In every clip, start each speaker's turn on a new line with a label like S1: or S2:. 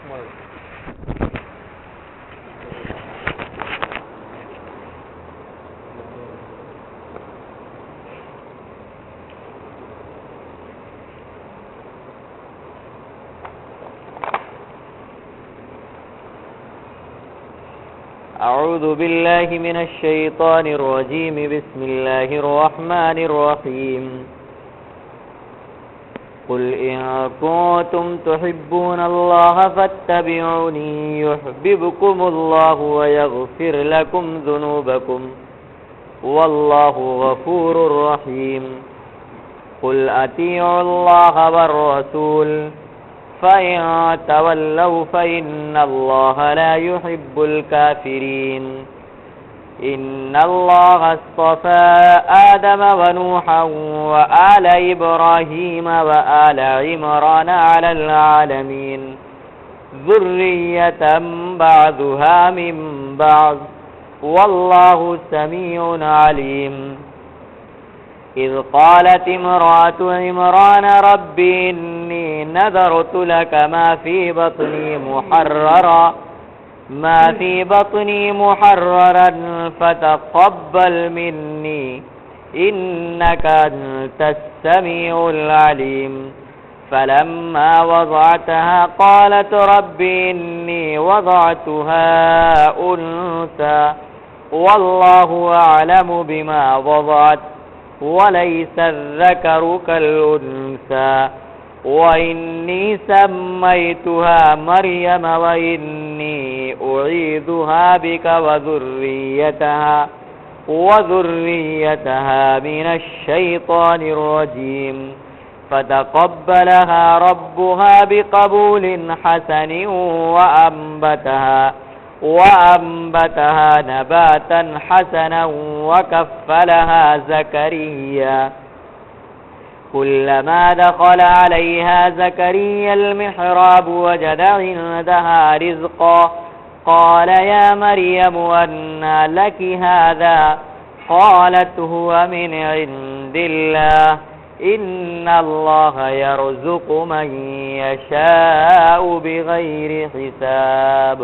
S1: أعوذ بالله من الشيطان الرجيم. بسم الله الرحمن الرحيم. قل إن كنتم تحبون الله فاتبعوني يحببكم الله ويغفر لكم ذنوبكم والله غفور رحيم. قل أطيعوا الله والرسول فإن تولوا فإن الله لا يحب الكافرين. إن الله اصطفى آدم ونوحا وآل إبراهيم وآل عمران على العالمين ذرية بعضها من بعض والله سميع عليم. إذ قالت امرأة عمران رب إني نذرت لك ما في بطني محررا فتقبل مني إنك أنت السميع العليم. فلما وضعتها قالت رب إني وضعتها أنثى والله أعلم بما وضعت وليس الذكر كالأنثى وإني سميتها مريم وإني أعيذها بك وذريتها من الشيطان الرجيم. فتقبلها ربها بقبول حسن وأنبتها نباتا حسنا وكفلها زكريا. كلما دخل عليها زكريا المحراب وجد عندها رزقا قال يا مريم أنى لك هذا قالت هو من عند الله إن الله يرزق من يشاء بغير حساب.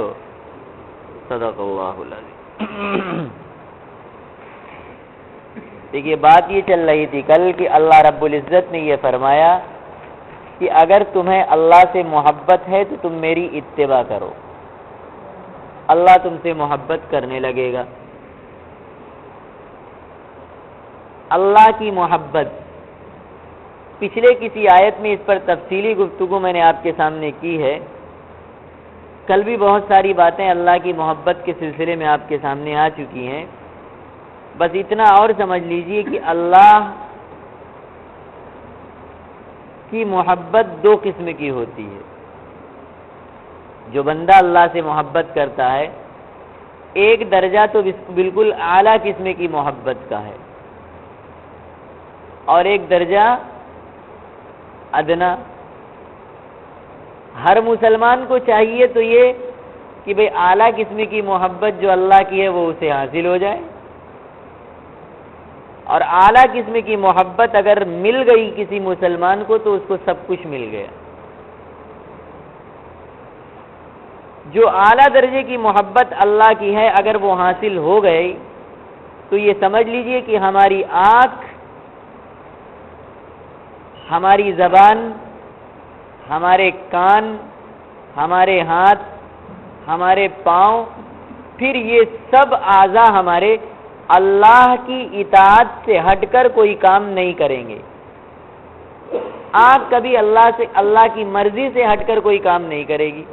S1: صدق اللہ العظیم. دیکھیے بات یہ چل رہی تھی کل کہ اللہ رب العزت نے یہ فرمایا کہ اگر تمہیں اللہ سے محبت ہے تو تم میری اتباع کرو، اللہ تم سے محبت کرنے لگے گا. اللہ کی محبت پچھلے کسی آیت میں اس پر تفصیلی گفتگو میں نے آپ کے سامنے کی ہے. کل بھی بہت ساری باتیں اللہ کی محبت کے سلسلے میں آپ کے سامنے آ چکی ہیں. بس اتنا اور سمجھ لیجئے کہ اللہ کی محبت دو قسم کی ہوتی ہے. جو بندہ اللہ سے محبت کرتا ہے ایک درجہ تو بالکل اعلیٰ قسم کی محبت کا ہے اور ایک درجہ ادنا. ہر مسلمان کو چاہیے تو یہ کہ بھئی اعلیٰ قسم کی محبت جو اللہ کی ہے وہ اسے حاصل ہو جائے، اور اعلیٰ قسم کی محبت اگر مل گئی کسی مسلمان کو تو اس کو سب کچھ مل گیا. جو اعلیٰ درجے کی محبت اللہ کی ہے اگر وہ حاصل ہو گئی تو یہ سمجھ لیجئے کہ ہماری آنکھ، ہماری زبان، ہمارے کان، ہمارے ہاتھ، ہمارے پاؤں، پھر یہ سب اعضاء ہمارے اللہ کی اطاعت سے ہٹ کر کوئی کام نہیں کریں گے. آنکھ کبھی اللہ کی مرضی سے ہٹ کر کوئی کام نہیں کرے گی.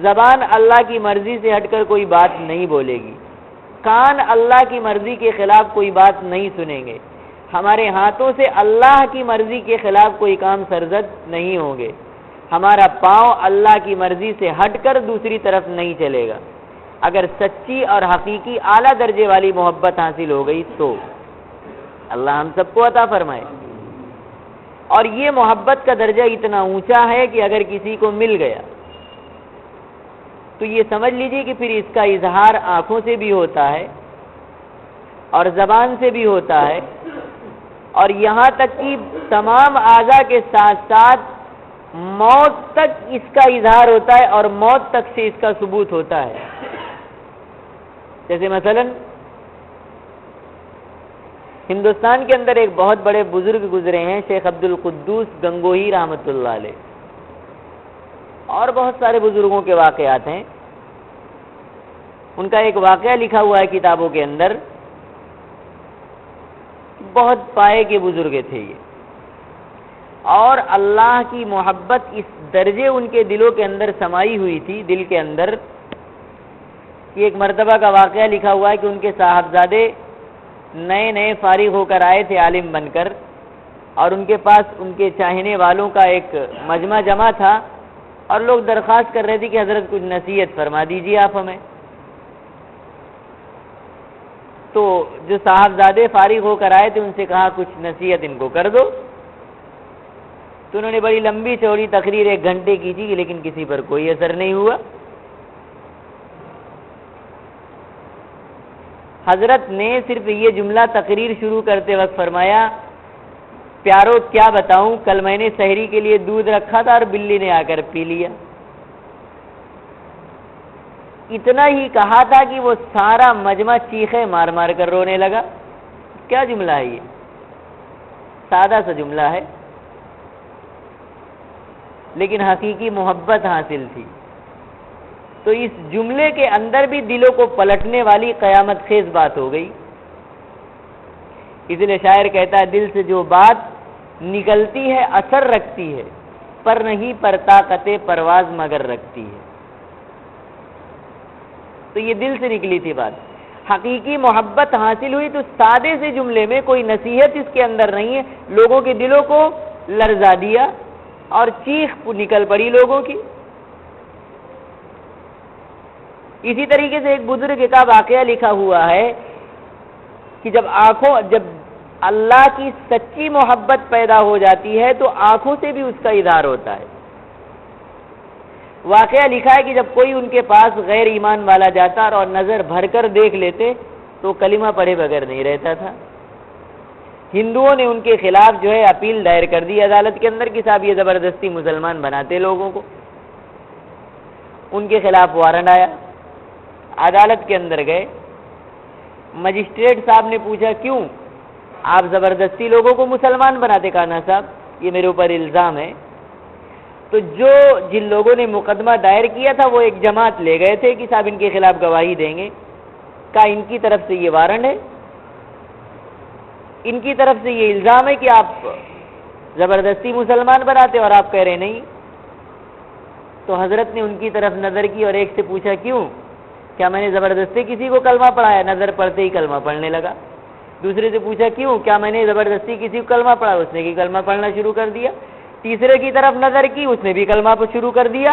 S1: زبان اللہ کی مرضی سے ہٹ کر کوئی بات نہیں بولے گی. کان اللہ کی مرضی کے خلاف کوئی بات نہیں سنیں گے. ہمارے ہاتھوں سے اللہ کی مرضی کے خلاف کوئی کام سرزد نہیں ہوں گے. ہمارا پاؤں اللہ کی مرضی سے ہٹ کر دوسری طرف نہیں چلے گا. اگر سچی اور حقیقی اعلیٰ درجے والی محبت حاصل ہو گئی تو اللہ ہم سب کو عطا فرمائے. اور یہ محبت کا درجہ اتنا اونچا ہے کہ اگر کسی کو مل گیا تو یہ سمجھ لیجئے کہ پھر اس کا اظہار آنکھوں سے بھی ہوتا ہے اور زبان سے بھی ہوتا ہے، اور یہاں تک کہ تمام اعضاء کے ساتھ ساتھ موت تک اس کا اظہار ہوتا ہے اور موت تک سے اس کا ثبوت ہوتا ہے. جیسے مثلا ہندوستان کے اندر ایک بہت بڑے بزرگ گزرے ہیں، شیخ عبد القدوس گنگوہی رحمۃ اللہ علیہ، اور بہت سارے بزرگوں کے واقعات ہیں. ان کا ایک واقعہ لکھا ہوا ہے کتابوں کے اندر. بہت پائے کے بزرگ تھے یہ، اور اللہ کی محبت اس درجے ان کے دلوں کے اندر سمائی ہوئی تھی، دل کے اندر، کہ ایک مرتبہ کا واقعہ لکھا ہوا ہے کہ ان کے صاحبزادے نئے نئے فارغ ہو کر آئے تھے عالم بن کر، اور ان کے پاس ان کے چاہنے والوں کا ایک مجمع جمع تھا، اور لوگ درخواست کر رہے تھے کہ حضرت کچھ نصیحت فرما دیجیے آپ ہمیں. تو جو صاحبزادے فارغ ہو کر آئے تھے ان سے کہا کچھ نصیحت ان کو کر دو. تو انہوں نے بڑی لمبی چوڑی تقریر 1 گھنٹے کی تھی، لیکن کسی پر کوئی اثر نہیں ہوا. حضرت نے صرف یہ جملہ تقریر شروع کرتے وقت فرمایا، پیارو کیا بتاؤں، کل میں نے سحری کے لیے دودھ رکھا تھا اور بلی نے آ کر پی لیا. اتنا ہی کہا تھا کہ وہ سارا مجمع چیخے مار مار کر رونے لگا. کیا جملہ ہے یہ؟ سادہ سا جملہ ہے، لیکن حقیقی محبت حاصل تھی. تو اس جملے کے اندر بھی دلوں کو پلٹنے والی قیامت خیز بات ہو گئی. اس لیے شاعر کہتا ہے، دل سے جو بات نکلتی ہے اثر رکھتی ہے، پر نہیں پر طاقت پرواز مگر رکھتی ہے. تو یہ دل سے نکلی تھی بات. حقیقی محبت حاصل ہوئی تو سادے سے جملے میں کوئی نصیحت اس کے اندر نہیں ہے، لوگوں کے دلوں کو لرزا دیا اور چیخ نکل پڑی لوگوں کی. اسی طریقے سے ایک بزرگ کا واقعہ لکھا ہوا ہے کہ جب اللہ کی سچی محبت پیدا ہو جاتی ہے تو آنکھوں سے بھی اس کا اظہار ہوتا ہے. واقعہ لکھا ہے کہ جب کوئی ان کے پاس غیر ایمان والا جاتا اور نظر بھر کر دیکھ لیتے تو کلمہ پڑھے بغیر نہیں رہتا تھا. ہندوؤں نے ان کے خلاف جو ہے اپیل دائر کر دی عدالت کے اندر کہ صاحب یہ زبردستی مسلمان بناتے لوگوں کو. ان کے خلاف وارنٹ آیا، عدالت کے اندر گئے. مجسٹریٹ صاحب نے پوچھا کیوں آپ زبردستی لوگوں کو مسلمان بناتے؟ کہا نا صاحب یہ میرے اوپر الزام ہے. تو جن لوگوں نے مقدمہ دائر کیا تھا وہ ایک جماعت لے گئے تھے کہ صاحب ان کے خلاف گواہی دیں گے. کہا ان کی طرف سے یہ وارنٹ ہے، ان کی طرف سے یہ الزام ہے کہ آپ زبردستی مسلمان بناتے اور آپ کہہ رہے نہیں. تو حضرت نے ان کی طرف نظر کی اور ایک سے پوچھا کیوں؟ کیا میں نے زبردستی کسی کو کلمہ پڑھایا؟ نظر پڑھتے ہی کلمہ پڑھنے لگا. دوسرے سے پوچھا کیوں؟ کیا میں نے زبردستی کسی کو کلمہ پڑھا؟ اس نے بھی کلمہ پڑھنا شروع کر دیا. تیسرے کی طرف نظر کی، اس نے بھی کلمہ شروع کر دیا.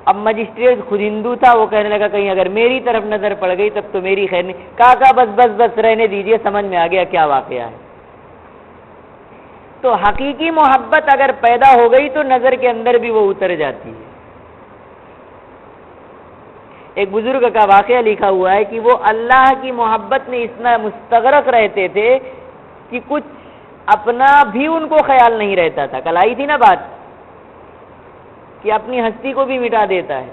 S1: اب مجسٹریٹ خود ہندو تھا، وہ کہنے لگا کہیں اگر میری طرف نظر پڑ گئی تب تو میری خیر نہیں. کہا بس رہنے دیجئے، سمجھ میں آ گیا کیا واقعہ ہے. تو حقیقی محبت اگر پیدا ہو گئی تو نظر کے اندر بھی وہ اتر جاتی ہے. ایک بزرگ کا واقعہ لکھا ہوا ہے کہ وہ اللہ کی محبت میں اتنا مستغرق رہتے تھے کہ کچھ اپنا بھی ان کو خیال نہیں رہتا تھا. کل آئی تھی نا بات کہ اپنی ہستی کو بھی مٹا دیتا ہے.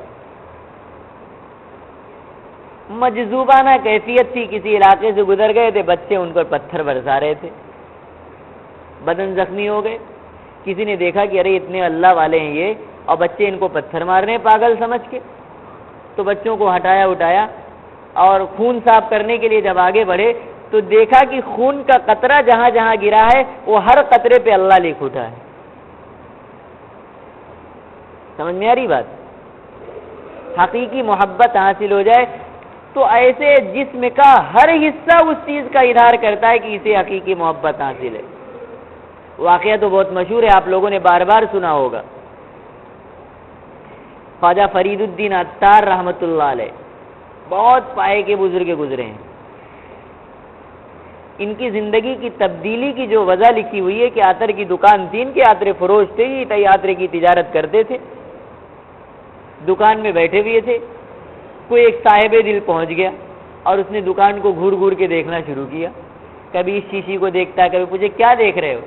S1: مجذوبانہ کیفیت تھی. کسی علاقے سے گزر گئے تھے، بچے ان پر پتھر برسا رہے تھے، بدن زخمی ہو گئے. کسی نے دیکھا کہ ارے اتنے اللہ والے ہیں یہ، اور بچے ان کو پتھر مار رہے ہیں پاگل سمجھ کے. تو بچوں کو ہٹایا اٹھایا اور خون صاف کرنے کے لیے جب آگے بڑھے تو دیکھا کہ خون کا قطرہ جہاں جہاں گرا ہے وہ ہر قطرے پہ اللہ لکھ اٹھا ہے. سمجھ میں آ رہی بات؟ حقیقی محبت حاصل ہو جائے تو ایسے جسم کا ہر حصہ اس چیز کا اظہار کرتا ہے کہ اسے حقیقی محبت حاصل ہے. واقعہ تو بہت مشہور ہے، آپ لوگوں نے بار بار سنا ہوگا. خواجہ فرید الدین عطار رحمۃ اللہ علیہ بہت پائے کے بزرگ گزرے ہیں. ان کی زندگی کی تبدیلی کی جو وجہ لکھی ہوئی ہے کہ عطر کی دکان تھی، ان کے عطر فروش تھے، یہ عطر کی تجارت کرتے تھے. دکان میں بیٹھے ہوئے تھے، کوئی ایک صاحب دل پہنچ گیا اور اس نے دکان کو گھور گھور کے دیکھنا شروع کیا. کبھی اس شیشی کو دیکھتا ہے، کبھی پوچھے کیا دیکھ رہے ہو،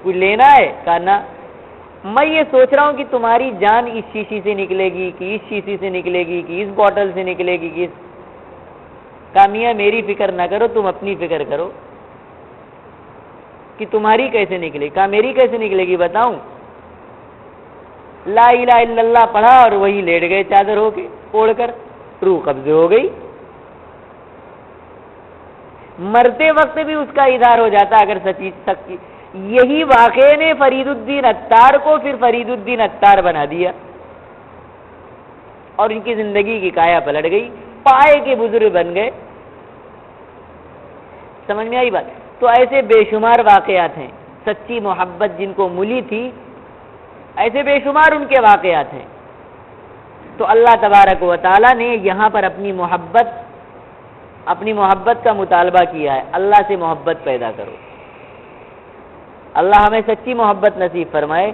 S1: کچھ لینا ہے؟ کہا نا. میں یہ سوچ رہا ہوں کہ تمہاری جان اس شیشی سے نکلے گی کہ اس شیشی سے نکلے گی کہ اس بوٹل سے نکلے گی کہ کہا میاں میری فکر نہ کرو، تم اپنی فکر کرو کہ تمہاری کیسے نکلے. کہا میری کیسے نکلے گی بتاؤں؟ لا الہ الا اللہ پڑھا اور وہی لیٹ گئے چادر ہو کے اوڑھ کر، روح قبضے ہو گئی. مرتے وقت بھی اس کا اظہار ہو جاتا اگر سچی. یہی واقعے نے فرید الدین عطار کو پھر فرید الدین عطار بنا دیا اور ان کی زندگی کی کایا پلٹ گئی، پائے کے بزرگ بن گئے. سمجھ میں آئی بات؟ تو ایسے بے شمار واقعات ہیں. سچی محبت جن کو ملی تھی ایسے بے شمار ان کے واقعات ہیں. تو اللہ تبارک و تعالیٰ نے یہاں پر اپنی محبت کا مطالبہ کیا ہے. اللہ سے محبت پیدا کرو، اللہ ہمیں سچی محبت نصیب فرمائے.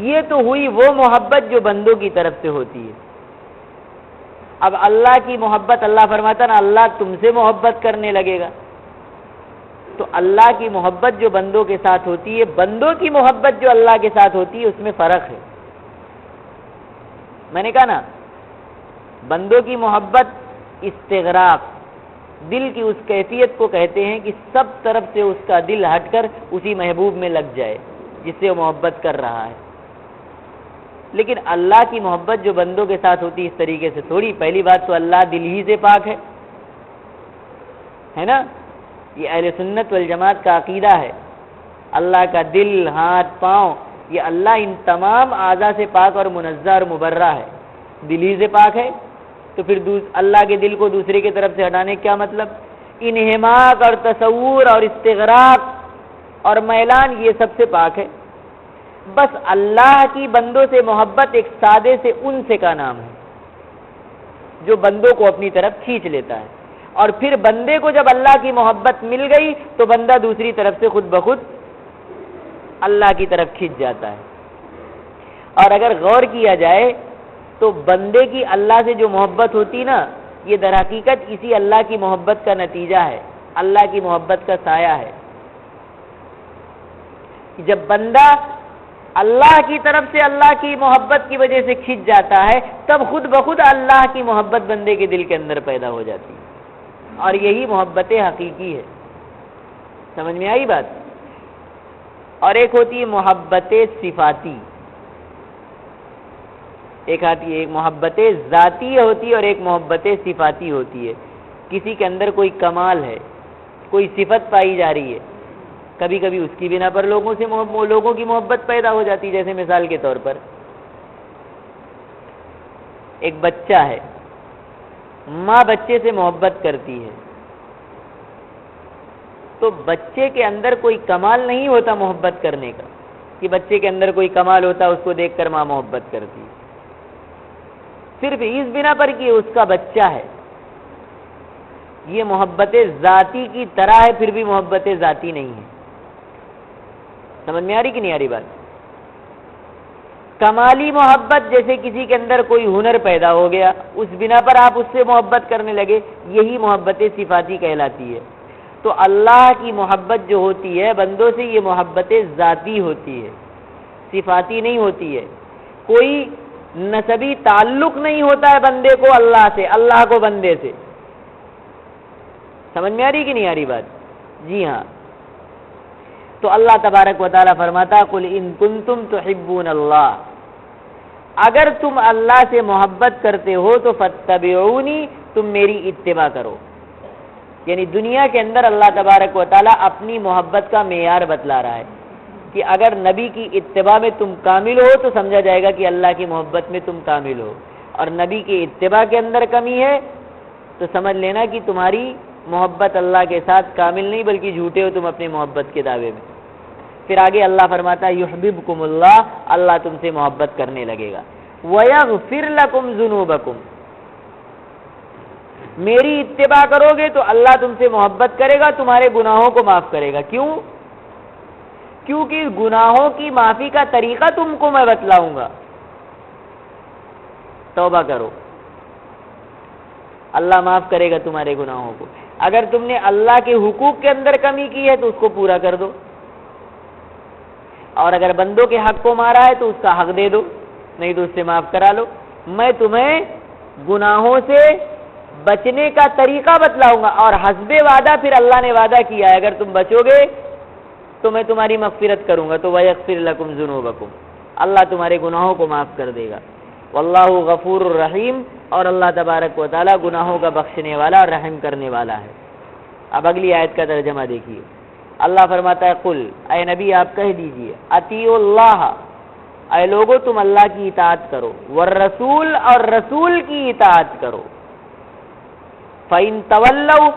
S1: یہ تو ہوئی وہ محبت جو بندوں کی طرف سے ہوتی ہے. اب اللہ کی محبت، اللہ فرماتا نا اللہ تم سے محبت کرنے لگے گا. تو اللہ کی محبت جو بندوں کے ساتھ ہوتی ہے، بندوں کی محبت جو اللہ کے ساتھ ہوتی ہے، اس میں فرق ہے. میں نے کہا نا بندوں کی محبت استغراق، دل کی اس کیفیت کو کہتے ہیں کہ سب طرف سے اس کا دل ہٹ کر اسی محبوب میں لگ جائے جس سے وہ محبت کر رہا ہے. لیکن اللہ کی محبت جو بندوں کے ساتھ ہوتی ہے اس طریقے سے تھوڑی. پہلی بات تو اللہ دل ہی سے پاک ہے نا. یہ اہل سنت والجماعت کا عقیدہ ہے. اللہ کا دل، ہاتھ، پاؤں، یہ اللہ ان تمام اعضاء سے پاک اور منزہ اور مبرہ ہے. دل ہی سے پاک ہے تو پھر اللہ کے دل کو دوسرے کی طرف سے ہٹانے کیا مطلب؟ انہماک اور تصور اور استغراق اور میلان یہ سب سے پاک ہے. بس اللہ کی بندوں سے محبت ایک سادے سے انس کا نام ہے جو بندوں کو اپنی طرف کھینچ لیتا ہے. اور پھر بندے کو جب اللہ کی محبت مل گئی تو بندہ دوسری طرف سے خود بخود اللہ کی طرف کھینچ جاتا ہے. اور اگر غور کیا جائے تو بندے کی اللہ سے جو محبت ہوتی نا، یہ در حقیقت اسی اللہ کی محبت کا نتیجہ ہے، اللہ کی محبت کا سایہ ہے. جب بندہ اللہ کی طرف سے اللہ کی محبت کی وجہ سے کھنچ جاتا ہے تب خود بخود اللہ کی محبت بندے کے دل کے اندر پیدا ہو جاتی ہے. اور یہی محبت حقیقی ہے. سمجھ میں آئی بات؟ اور ایک ہوتی ہے محبت صفاتی، ایک محبت ذاتی ہوتی ہے اور ایک محبت صفاتی ہوتی ہے. کسی کے اندر کوئی کمال ہے، کوئی صفت پائی جا رہی ہے، کبھی کبھی اس کی بنا پر لوگوں کی محبت پیدا ہو جاتی ہے. جیسے مثال کے طور پر ایک بچہ ہے، ماں بچے سے محبت کرتی ہے تو بچے کے اندر کوئی کمال نہیں ہوتا محبت کرنے کا کہ بچے کے اندر کوئی کمال ہوتا اس کو دیکھ کر ماں محبت کرتی ہے. صرف اس بنا پر کہ اس کا بچہ ہے. یہ محبت ذاتی کی طرح ہے پھر بھی محبت ذاتی نہیں ہے. سمجھ میں آ رہی کہ نہیں آ رہی بات؟ کمالی محبت جیسے کسی کے اندر کوئی ہنر پیدا ہو گیا، اس بنا پر آپ اس سے محبت کرنے لگے، یہی محبت صفاتی کہلاتی ہے. تو اللہ کی محبت جو ہوتی ہے بندوں سے، یہ محبت ذاتی ہوتی ہے، صفاتی نہیں ہوتی ہے. کوئی نسبی تعلق نہیں ہوتا ہے بندے کو اللہ سے، اللہ کو بندے سے. سمجھ میں آ رہی کہ نہیں آ رہی بات؟ جی ہاں. تو اللہ تبارک و تعالیٰ فرماتا قل ان کنتم تحبون اللہ، اگر تم اللہ سے محبت کرتے ہو تو فاتبعونی، تم میری اتباع کرو. یعنی دنیا کے اندر اللہ تبارک و تعالیٰ اپنی محبت کا معیار بتلا رہا ہے کہ اگر نبی کی اتباع میں تم کامل ہو تو سمجھا جائے گا کہ اللہ کی محبت میں تم کامل ہو، اور نبی کی اتباع کے اندر کمی ہے تو سمجھ لینا کہ تمہاری محبت اللہ کے ساتھ کامل نہیں بلکہ جھوٹے ہو تم اپنی محبت کے دعوے میں. پھر آگے اللہ فرماتا ہے یحببکم اللہ، اللہ تم سے محبت کرنے لگے گا. ویغفر لکم ذنوبکم، میری اتباع کرو گے تو اللہ تم سے محبت کرے گا، تمہارے گناہوں کو معاف کرے گا. کیوں؟ کیونکہ گناہوں کی معافی کا طریقہ تم کو میں بتلاؤں گا. توبہ کرو، اللہ معاف کرے گا تمہارے گناہوں کو. اگر تم نے اللہ کے حقوق کے اندر کمی کی ہے تو اس کو پورا کر دو. اور اگر بندوں کے حق کو مارا ہے تو اس کا حق دے دو، نہیں تو اس سے معاف کرا لو۔ میں تمہیں گناہوں سے بچنے کا طریقہ بتلاؤں گا، اور حسب وعدہ پھر اللہ نے وعدہ کیا ہے اگر تم بچو گے تو میں تمہاری مغفرت کروں گا، تو وَيَغْفِرْ لَكُمْ ذُنُوبَكُمْ، اللہ تمہارے گناہوں کو معاف کر دے گا۔ واللہ غفور الرحیم، اور اللہ تبارک و تعالیٰ گناہوں کا بخشنے والا اور رحم کرنے والا ہے۔ اب اگلی آیت کا ترجمہ دیکھیے، اللہ فرماتا ہے قل، اے نبی آپ کہہ دیجئے، اطیعوا اللہ، اے لوگو تم اللہ کی اطاعت کرو، والرسول، اور رسول کی اطاعت کرو، فَإِن تَوَلَّوْا،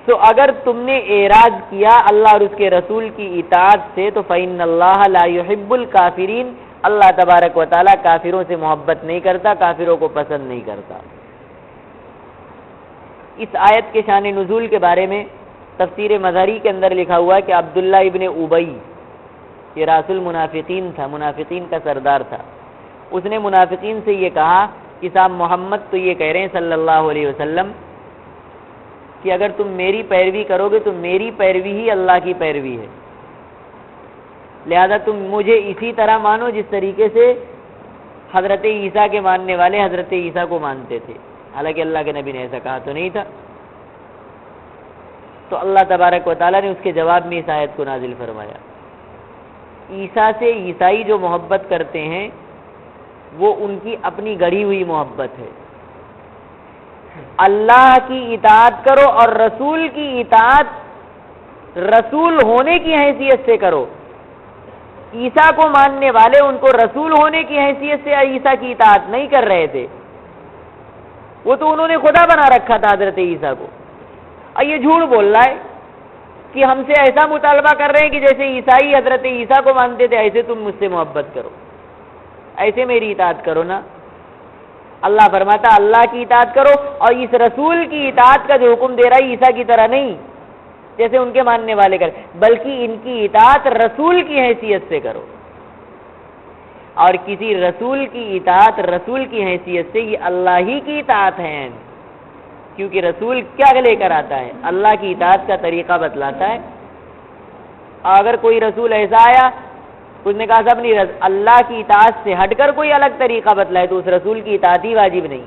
S1: سو اگر تم نے اعراض کیا اللہ اور اس کے رسول کی اطاعت سے تو فَإِنَّ اللَّهَ لَا يُحِبُّ الْكَافِرِينَ، اللہ تبارک و تعالیٰ کافروں سے محبت نہیں کرتا، کافروں کو پسند نہیں کرتا۔ اس آیت کے شان نزول کے بارے میں تفسیر مظہری کے اندر لکھا ہوا ہے کہ عبداللہ ابن ابی، یہ راس المنافقین تھا، منافقین کا سردار تھا، اس نے منافقین سے یہ کہا کہ صاحب محمد تو یہ کہہ رہے ہیں صلی اللہ علیہ وسلم کہ اگر تم میری پیروی کرو گے تو میری پیروی ہی اللہ کی پیروی ہے، لہذا تم مجھے اسی طرح مانو جس طریقے سے حضرت عیسیٰ کے ماننے والے حضرت عیسیٰ کو مانتے تھے، حالانکہ اللہ کے نبی نے ایسا کہا تو نہیں تھا۔ تو اللہ تبارک و تعالیٰ نے اس کے جواب میں اس آیت کو نازل فرمایا۔ عیسیٰ سے عیسائی جو محبت کرتے ہیں وہ ان کی اپنی گڑھی ہوئی محبت ہے، اللہ کی اطاعت کرو اور رسول کی اطاعت رسول ہونے کی حیثیت سے کرو۔ عیسیٰ کو ماننے والے ان کو رسول ہونے کی حیثیت سے عیسیٰ کی اطاعت نہیں کر رہے تھے، وہ تو انہوں نے خدا بنا رکھا تھا حضرت عیسیٰ کو، اور یہ جھوٹ بول رہا ہے کہ ہم سے ایسا مطالبہ کر رہے ہیں کہ جیسے عیسائی حضرت عیسیٰ کو مانتے تھے ایسے تم مجھ سے محبت کرو، ایسے میری اطاعت کرو نا۔ اللہ فرماتا اللہ کی اطاعت کرو، اور اس رسول کی اطاعت کا جو حکم دے رہا ہے عیسیٰ کی طرح نہیں جیسے ان کے ماننے والے کرے، بلکہ ان کی اطاعت رسول کی حیثیت سے کرو، اور کسی رسول کی اطاعت رسول کی حیثیت سے یہ اللہ ہی کی اطاعت ہے، کیونکہ رسول کیا لے کر آتا ہے؟ اللہ کی اطاعت کا طریقہ بتلاتا ہے۔ اگر کوئی رسول ایسا آیا اس نے کہا صاحب نہیں اللہ کی اطاعت سے ہٹ کر کوئی الگ طریقہ بتلائے تو اس رسول کی اطاعت ہی واجب نہیں،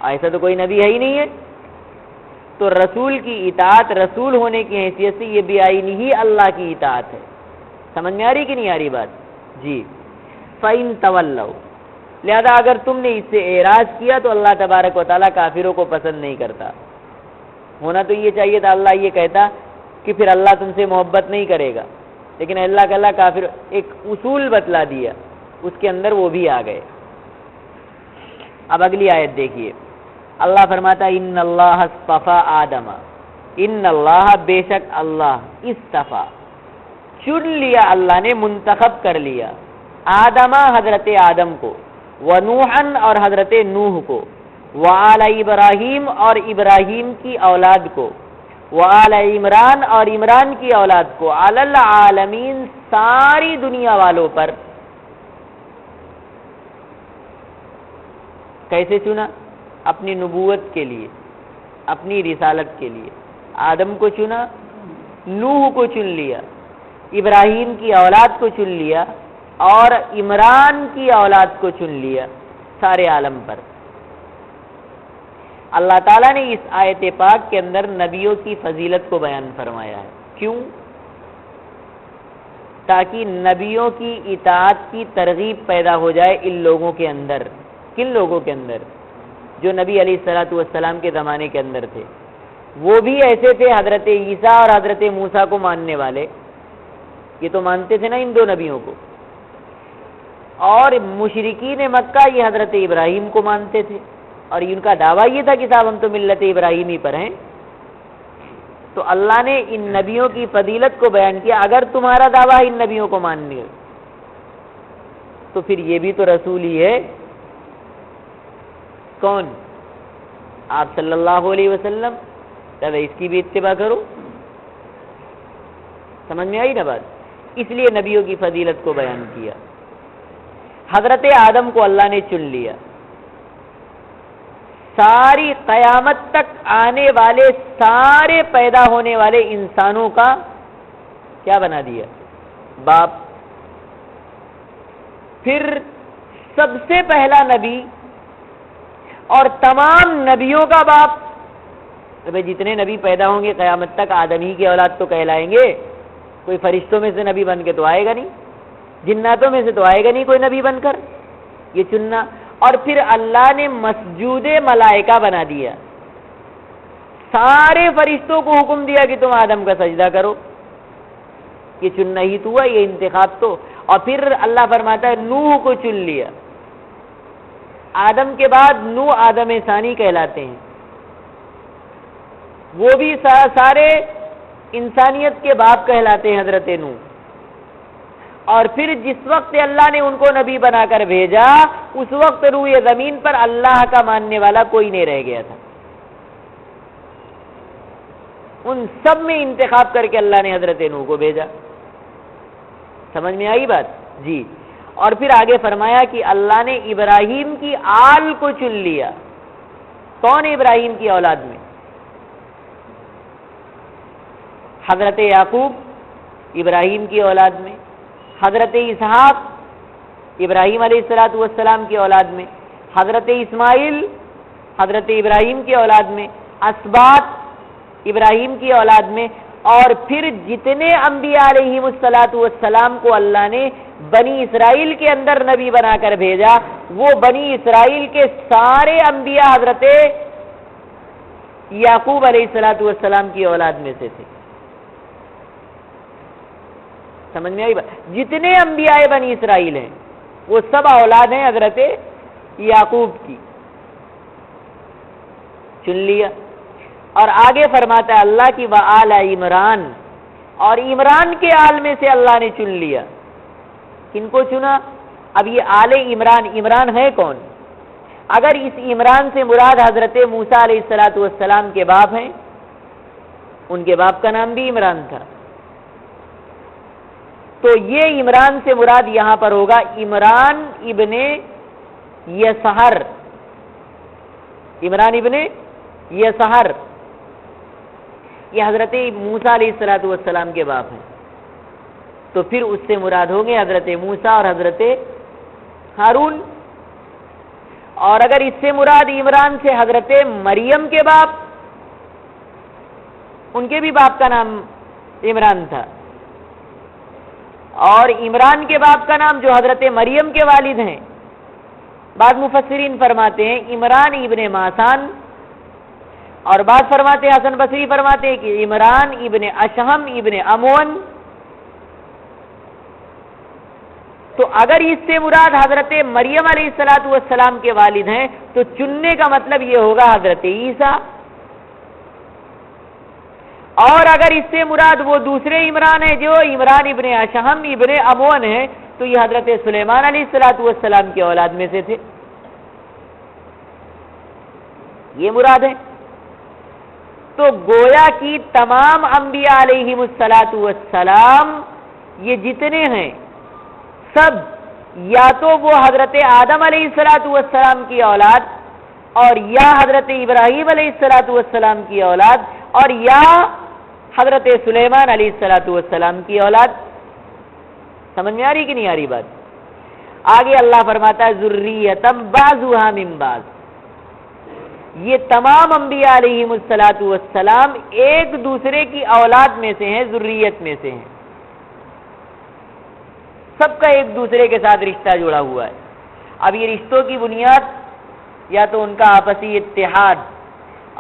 S1: ایسا تو کوئی نبی ہے ہی نہیں ہے۔ تو رسول کی اطاعت رسول ہونے کی حیثیت سے یہ بھی آئین ہی اللہ کی اطاعت ہے۔ سمجھ میں آ رہی کہ نہیں آ رہی بات؟ جی۔ فَإِن تَوَلَّوْا، لہذا اگر تم نے اس سے اعراض کیا تو اللہ تبارک و تعالیٰ کافروں کو پسند نہیں کرتا۔ ہونا تو یہ چاہیے تھا اللہ یہ کہتا کہ پھر اللہ تم سے محبت نہیں کرے گا، لیکن اللہ کافر ایک اصول بتلا دیا، اس کے اندر وہ بھی آ گئے۔ اب اگلی آیت دیکھیے، اللہ فرماتا ان اللہ اصطفیٰ آدم، ان اللہ بے شک اللہ اصطفیٰ چن لیا، اللہ نے منتخب کر لیا، آدم حضرت آدم کو، ونوحن اور حضرت نوح کو، وآل ابراہیم اور ابراہیم کی اولاد کو، وآل عمران اور عمران کی اولاد کو، علی العالمین ساری دنیا والوں پر۔ کیسے چنا؟ اپنی نبوت کے لیے، اپنی رسالت کے لیے آدم کو چنا، نوح کو چن لیا، ابراہیم کی اولاد کو چن لیا، اور عمران کی اولاد کو چن لیا، سارے عالم پر۔ اللہ تعالیٰ نے اس آیت پاک کے اندر نبیوں کی فضیلت کو بیان فرمایا ہے۔ کیوں؟ تاکہ نبیوں کی اطاعت کی ترغیب پیدا ہو جائے ان لوگوں کے اندر۔ کن لوگوں کے اندر؟ جو نبی علیہ الصلوۃ والسلام کے زمانے کے اندر تھے، وہ بھی ایسے تھے، حضرت عیسیٰ اور حضرت موسیٰ کو ماننے والے، یہ تو مانتے تھے نا ان دو نبیوں کو، اور مشرکین مکہ یہ حضرت ابراہیم کو مانتے تھے، اور ان کا دعویٰ یہ تھا کہ صاحب ہم تو ملت ابراہیمی پر ہیں۔ تو اللہ نے ان نبیوں کی فضیلت کو بیان کیا، اگر تمہارا دعویٰ ان نبیوں کو ماننے تو پھر یہ بھی تو رسول ہی ہے۔ کون؟ آپ صلی اللہ علیہ وسلم، تب اس کی بھی اتباع کرو۔ سمجھ میں آئی نا بات؟ اس لیے نبیوں کی فضیلت کو بیان کیا۔ حضرت آدم کو اللہ نے چن لیا، ساری قیامت تک آنے والے سارے پیدا ہونے والے انسانوں کا کیا بنا دیا؟ باپ۔ پھر سب سے پہلا نبی اور تمام نبیوں کا باپ. بھائی جتنے نبی پیدا ہوں گے قیامت تک آدم ہی کی اولاد تو کہلائیں گے. کوئی فرشتوں میں سے نبی بن کے تو آئے گا نہیں, جناتوں میں سے تو آئے گا نہیں کوئی نبی بن کر. یہ چننا. اور پھر اللہ نے مسجود ملائکہ بنا دیا, سارے فرشتوں کو حکم دیا کہ تم آدم کا سجدہ کرو. یہ چننا ہی تو ہوا, یہ انتخاب تو. اور پھر اللہ فرماتا ہے نوح کو چن لیا. آدم کے بعد نوح آدم ثانی کہلاتے ہیں, وہ بھی سارے انسانیت کے باپ کہلاتے ہیں حضرت نوح. اور پھر جس وقت اللہ نے ان کو نبی بنا کر بھیجا اس وقت روئے زمین پر اللہ کا ماننے والا کوئی نہیں رہ گیا تھا. ان سب میں انتخاب کر کے اللہ نے حضرت نوح کو بھیجا. سمجھ میں آئی بات؟ جی. اور پھر آگے فرمایا کہ اللہ نے ابراہیم کی آل کو چن لیا. کون ابراہیم کی اولاد میں؟ حضرت یعقوب ابراہیم کی اولاد میں, حضرت اسحاق ابراہیم علیہ السلام کی اولاد میں, حضرت اسماعیل حضرت ابراہیم کی اولاد میں, اسباط ابراہیم کی اولاد میں. اور پھر جتنے انبیاء علیہ السلام کو اللہ نے بنی اسرائیل کے اندر نبی بنا کر بھیجا, وہ بنی اسرائیل کے سارے انبیاء حضرت یعقوب علیہ السلام کی اولاد میں سے تھے. سمجھ میں آئی بات؟ جتنے انبیاء بنی اسرائیل ہیں وہ سب اولاد ہیں حضرت یعقوب کی. چن لیا. اور آگے فرماتا ہے اللہ کی وآل عمران, اور عمران کے آل میں سے اللہ نے چن لیا. کن کو چنا؟ اب یہ آل عمران, عمران ہے کون؟ اگر اس عمران سے مراد حضرت موسیٰ علیہ السلام کے باپ ہیں, ان کے باپ کا نام بھی عمران تھا, تو یہ عمران سے مراد یہاں پر ہوگا عمران ابن یسہر. عمران ابن یسہر یہ حضرت موسیٰ علیہ السلام کے باپ ہیں, تو پھر اس سے مراد ہوں گے حضرت موسیٰ اور حضرت ہارون. اور اگر اس سے مراد عمران سے حضرت مریم کے باپ, ان کے بھی باپ کا نام عمران تھا, اور عمران کے باپ کا نام جو حضرت مریم کے والد ہیں, بعض مفسرین فرماتے ہیں عمران ابن ماسان, اور بعض فرماتے ہیں حسن بصری فرماتے ہیں کہ عمران ابن اشہم ابن امون. تو اگر اس سے مراد حضرت مریم علیہ السلام کے والد ہیں تو چننے کا مطلب یہ ہوگا حضرت عیسیٰ. اور اگر اس سے مراد وہ دوسرے عمران ہیں جو عمران ابن اشہم ابن امون ہیں تو یہ حضرت سلیمان علیہ السلام کی اولاد میں سے تھے. یہ مراد ہے. تو گویا کی تمام انبیاء علیہ السلام یہ جتنے ہیں سب یا تو وہ حضرت آدم علیہ السلام کی اولاد, اور یا حضرت ابراہیم علیہ السلام کی اولاد, اور یا حضرت سلیمان علیہ السلام کی اولاد. سمجھ میں آ رہی کہ نہیں آ رہی بات؟ آگے اللہ فرماتا ہے ذریۃ بعضھا من بعض. یہ تمام انبیاء علیہ السلام ایک دوسرے کی اولاد میں سے ہیں, ذریت میں سے ہیں. سب کا ایک دوسرے کے ساتھ رشتہ جڑا ہوا ہے. اب یہ رشتوں کی بنیاد یا تو ان کا آپسی اتحاد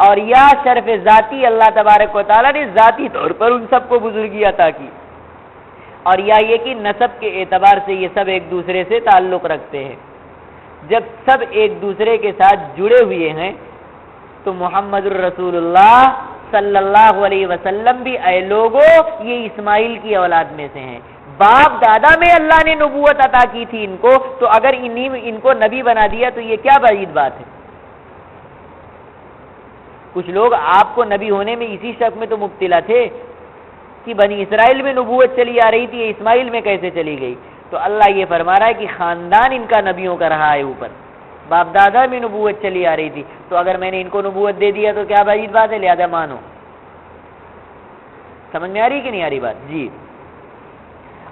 S1: اور یا شرف ذاتی, اللہ تبارک و تعالیٰ نے ذاتی طور پر ان سب کو بزرگی عطا کی, اور یا یہ کہ نسب کے اعتبار سے یہ سب ایک دوسرے سے تعلق رکھتے ہیں. جب سب ایک دوسرے کے ساتھ جڑے ہوئے ہیں تو محمد الرسول اللہ صلی اللہ علیہ وسلم بھی اے لوگوں یہ اسماعیل کی اولاد میں سے ہیں. باپ دادا میں اللہ نے نبوت عطا کی تھی ان کو, تو اگر ان کو نبی بنا دیا تو یہ کیا بعید بات ہے. کچھ لوگ آپ کو نبی ہونے میں اسی شک میں تو مبتلا تھے کہ بنی اسرائیل میں نبوت چلی آ رہی تھی, یہ اسماعیل میں کیسے چلی گئی. تو اللہ یہ فرما رہا ہے کہ خاندان ان کا نبیوں کا رہا ہے, اوپر باپ دادا میں نبوت چلی آ رہی تھی, تو اگر میں نے ان کو نبوت دے دیا تو کیا بعید بات ہے, لہذا مانو. سمجھ میں آ رہی کہ نہیں آ رہی بات؟ جی.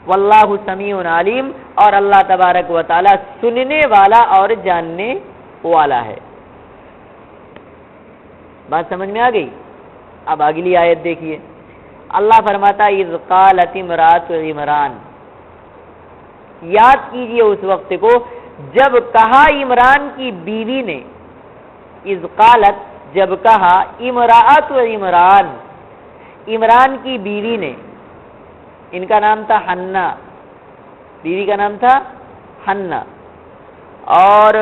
S1: واللہ سمیع علیم، اور اللہ تبارک و تعالی سننے والا اور جاننے والا ہے۔ بات سمجھ میں آ گئی؟ اب اگلی آیت دیکھیے، اللہ فرماتا اذ قالت امرأۃ عمران، یاد کیجئے اس وقت کو جب کہا عمران کی بیوی نے، اذ قالت جب کہا امرأۃ عمران، عمران کی بیوی نے، ان کا نام تھا حنہ، بیوی کا نام تھا حنہ، اور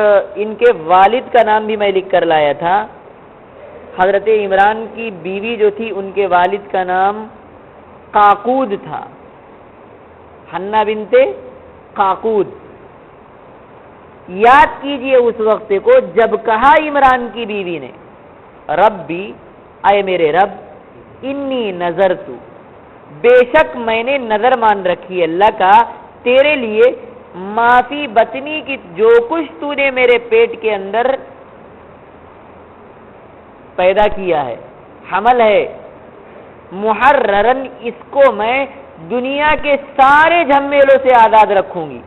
S1: ان کے والد کا نام بھی میں لکھ کر لایا تھا، حضرت عمران کی بیوی جو تھی ان کے والد کا نام قاقود تھا، حنہ بنت قاقود۔ یاد کیجئے اس وقت کو جب کہا عمران کی بیوی نے، ربی اے میرے رب، انی نذرت، بے شک میں نے نظر مان رکھی ہے، اللہ کا تیرے لیے، معافی بطنی کی جو کچھ تو نے میرے پیٹ کے اندر پیدا کیا ہے، حمل ہے، محررن، اس کو میں دنیا کے سارے جھمیلوں سے آزاد رکھوں گی،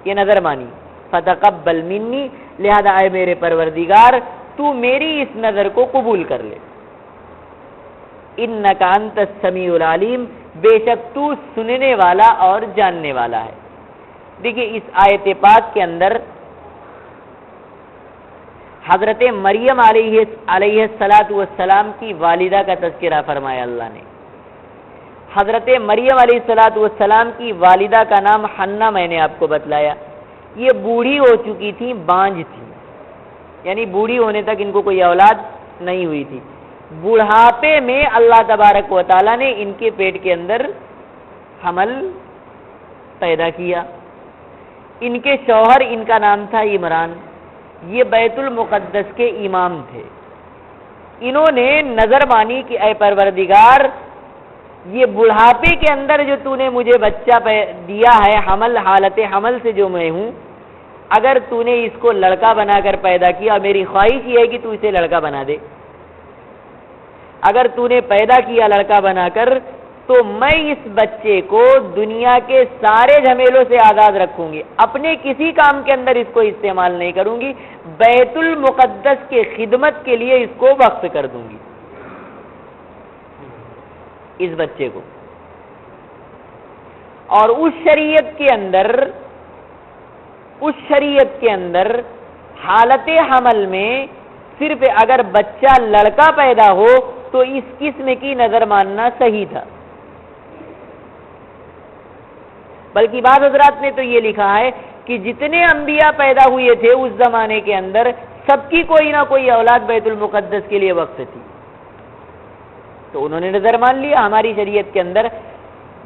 S1: یہ نظر مانی، فتقبل منی، لہذا اے میرے پروردگار تو میری اس نظر کو قبول کر لے، انک انت السمیع العلیم، بے شک تو سننے والا اور جاننے والا ہے۔ دیکھیے اس آیت پاک کے اندر حضرت مریم علیہ السلام کی والدہ کا تذکرہ فرمایا اللہ نے۔ حضرت مریم علیہ السلام کی والدہ کا نام حنہ میں نے آپ کو بتلایا، یہ بوڑھی ہو چکی تھی، بانجھ تھی، یعنی بوڑھی ہونے تک ان کو کوئی اولاد نہیں ہوئی تھی، بڑھاپے میں اللہ تبارک و تعالیٰ نے ان کے پیٹ کے اندر حمل پیدا کیا۔ ان کے شوہر، ان کا نام تھا عمران، یہ بیت المقدس کے امام تھے، انہوں نے نظر مانی کہ اے پروردگار یہ بڑھاپے کے اندر جو تو نے مجھے بچہ دیا ہے، حالت حمل سے جو میں ہوں، اگر تو نے اس کو لڑکا بنا کر پیدا کیا، اور میری خواہش یہ ہے کہ تو اسے لڑکا بنا دے، اگر تو نے پیدا کیا لڑکا بنا کر تو میں اس بچے کو دنیا کے سارے جھمیلوں سے آزاد رکھوں گی، اپنے کسی کام کے اندر اس کو استعمال نہیں کروں گی، بیت المقدس کے خدمت کے لیے اس کو وقف کر دوں گی، اس بچے کو۔ اور اس شریعت کے اندر حالت حمل میں صرف اگر بچہ لڑکا پیدا ہو تو اس قسم کی نظر ماننا صحیح تھا، بلکہ بعض حضرات نے تو یہ لکھا ہے کہ جتنے انبیاء پیدا ہوئے تھے اس زمانے کے اندر سب کی کوئی نہ کوئی اولاد بیت المقدس کے لیے وقف تھی، تو انہوں نے نظر مان لیا۔ ہماری شریعت کے اندر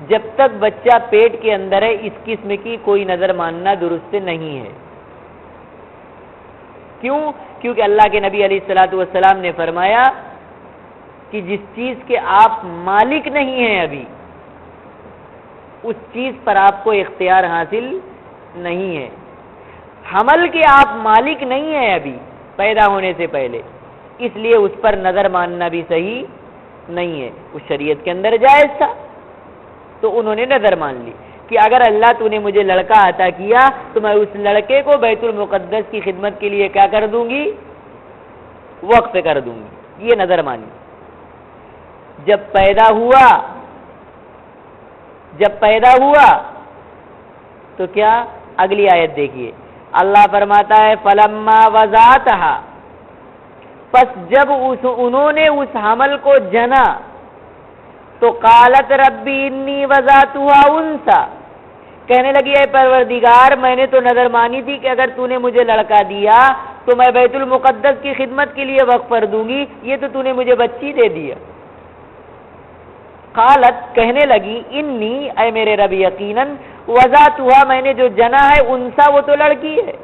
S1: جب تک بچہ پیٹ کے اندر ہے اس قسم کی کوئی نظر ماننا درست نہیں ہے۔ کیوں؟ کیونکہ اللہ کے نبی علیہ السلام نے فرمایا کہ جس چیز کے آپ مالک نہیں ہیں ابھی، اس چیز پر آپ کو اختیار حاصل نہیں ہے، حمل کے آپ مالک نہیں ہیں ابھی پیدا ہونے سے پہلے، اس لیے اس پر نظر ماننا بھی صحیح نہیں ہے۔ اس شریعت کے اندر جائز تھا تو انہوں نے نظر مان لی کہ اگر اللہ تو نے مجھے لڑکا عطا کیا تو میں اس لڑکے کو بیت المقدس کی خدمت کے لیے کیا کر دوں گی؟ وقف کر دوں گی، یہ نظر مانی۔ جب پیدا ہوا تو کیا؟ اگلی آیت دیکھیے، اللہ فرماتا ہے فلما وضعتها، پس جب انہوں نے اس حمل کو جنا تو قالت ربی انی وضعتها انثى، کہنے لگی اے پروردگار میں نے تو نظر مانی تھی کہ اگر تو نے مجھے لڑکا دیا تو میں بیت المقدس کی خدمت کے لیے وقف کر دوں گی، یہ تو نے مجھے بچی دے دیا۔ قالت، کہنے لگی انی، اے میرے رب یقیناً، وضعتها، میں نے جو جنا ہے انثى، وہ تو لڑکی ہے۔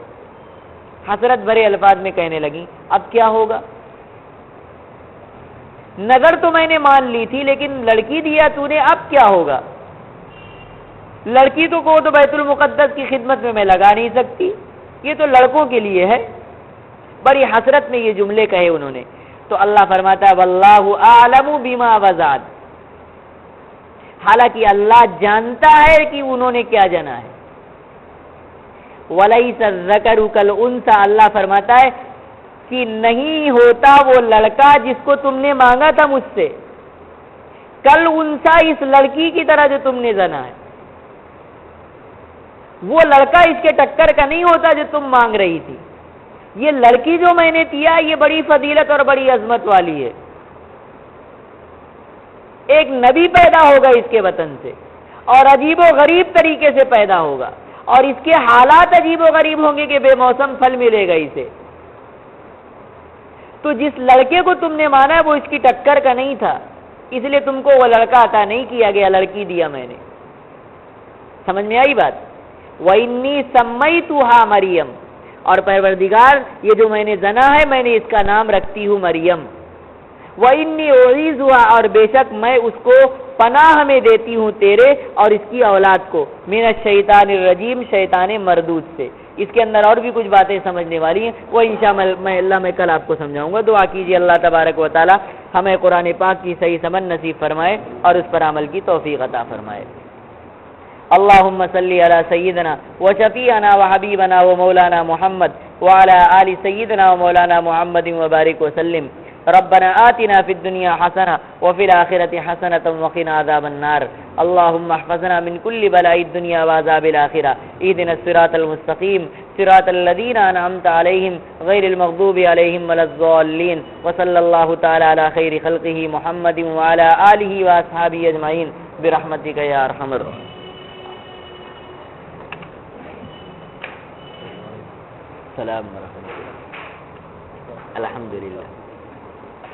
S1: حسرت بھرے الفاظ میں کہنے لگی اب کیا ہوگا؟ نظر تو میں نے مان لی تھی لیکن لڑکی دیا تو نے، اب کیا ہوگا؟ لڑکی تو کو تو بیت المقدس کی خدمت میں لگا نہیں سکتی، یہ تو لڑکوں کے لیے ہے۔ بڑی حسرت میں یہ جملے کہے انہوں نے، تو اللہ فرماتا ہے واللہ اعلم بما وضعت، حالانکہ اللہ جانتا ہے کہ انہوں نے کیا جنا ہے. وَلَيْسَ الذَّكَرُ كَالْأُنثَىٰ، اللہ فرماتا ہے کہ نہیں ہوتا وہ لڑکا جس کو تم نے مانگا تھا مجھ سے، کَالْأُنثَىٰ، اس لڑکی کی طرح جو تم نے جنا ہے. وہ لڑکا اس کے ٹکر کا نہیں ہوتا جو تم مانگ رہی تھی. یہ لڑکی جو میں نے دیا یہ بڑی فضیلت اور بڑی عظمت والی ہے. ایک نبی پیدا ہوگا اس کے وطن سے، اور عجیب و غریب طریقے سے پیدا ہوگا، اور اس کے حالات عجیب و غریب ہوں گے کہ بے موسم پھل ملے گا اسے. تو جس لڑکے کو تم نے مانا ہے وہ اس کی ٹکر کا نہیں تھا، اس لیے تم کو وہ لڑکا عطا نہیں کیا گیا، لڑکی دیا میں نے. سمجھ میں آئی بات؟ وَإِنِّي سَمَّيْتُهَا مریم، اور پروردگار یہ جو میں نے زنا ہے میں نے اس کا نام رکھتی ہوں مریم. وَإِنِّي أُعِيذُهَا، اور بے شک میں اس کو پناہ میں دیتی ہوں تیرے اور اس کی اولاد کو، من الشیطان الرجیم، شیطان مردود سے. اس کے اندر اور بھی کچھ باتیں سمجھنے والی ہیں، وہ انشاءاللہ میں کل آپ کو سمجھاؤں گا. دعا کیجیے اللہ تبارک و تعالی ہمیں قرآن پاک کی صحیح سمجھ نصیب فرمائے اور اس پر عمل کی توفیق عطا فرمائے. اللهم صل على سيدنا وشفيعنا وحبيبنا ومولانا محمد وعلى آل سيدنا ومولانا محمد وبارك وسلم. ربنا آتنا في الدنيا حسنة وفي الآخرة حسنة وقنا عذاب النار. اللهم احفظنا من كل بلاء الدنيا وعذاب الآخرة. اهدنا الصراط المستقيم صراط الذين أنعمت عليهم غير المغضوب عليهم ولا الضالين. وصلى الله تعالى على خير خلقه محمد وعلى آله وأصحابه أجمعين برحمتك يا أرحم الراحمين. السلام ورحمۃ اللہ. الحمدللہ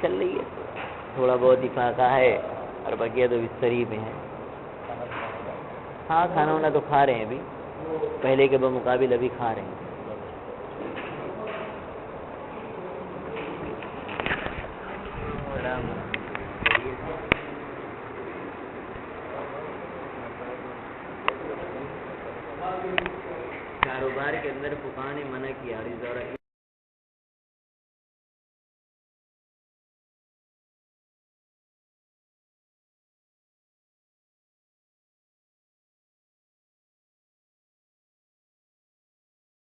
S1: چل رہی ہے، تھوڑا بہت ہی فاقہ ہے اور بقیہ تو بستری میں ہے. ہاں کھانا وانا تو کھا رہے ہیں ابھی، پہلے کے بمقابل ابھی کھا رہے ہیں. کاروبار کے اندر فقہا نے منع کیا.